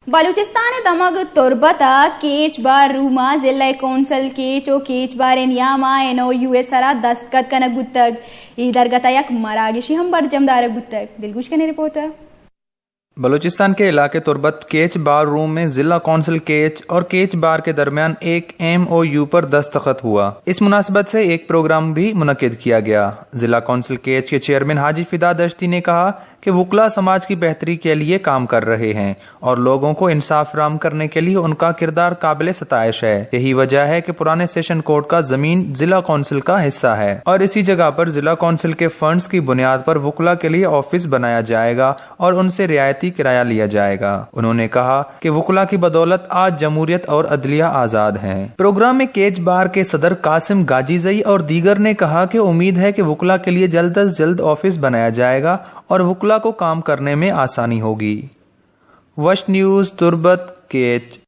बलूचिस्तान दमग तुर्बता केच बार रूमा जिला कौंसल केच और केच बार नियामा NOU सरा दस्तखत कन गुत्तक इधर गतयक मरागिशी हम बड़ जमदार गुत्तक दिलगुश के रिपोर्टर। बलूचिस्तान के इलाके तुर्बत केच बार रूम में जिला कौंसिल केच और केच बार के दरमियान एक MOU पर दस्तखत हुआ। इस मुनासिबत से एक प्रोग्राम भी मुनक्किद किया गया। जिला कौंसिल केच के चेयरमैन हाजी फिदा दश्ती ने कहा कि वुकला समाज की बेहतरी के लिए काम कर रहे हैं और लोगों को इंसाफ फराहम करने के लिए उनका किरदार काबिल सताइश है। यही वजह है कि पुराने सेशन कोर्ट का जमीन जिला कौंसिल का हिस्सा है और इसी जगह पर जिला कौंसिल के फंड्स की बुनियाद पर वुकला के लिए ऑफिस बनाया जाएगा और उनसे रियायती किराया लिया जाएगा। उन्होंने कहा कि वुकला की बदौलत आज जमहूरियत और अदलिया आजाद है। प्रोग्राम में केच बार के सदर कासिम गाजीजई और दीगर ने कहा कि उम्मीद है कि वुकला के लिए जल्द अज जल्द ऑफिस बनाया जाएगा और वुकला को काम करने में आसानी होगी। वश न्यूज तुर्बत केच।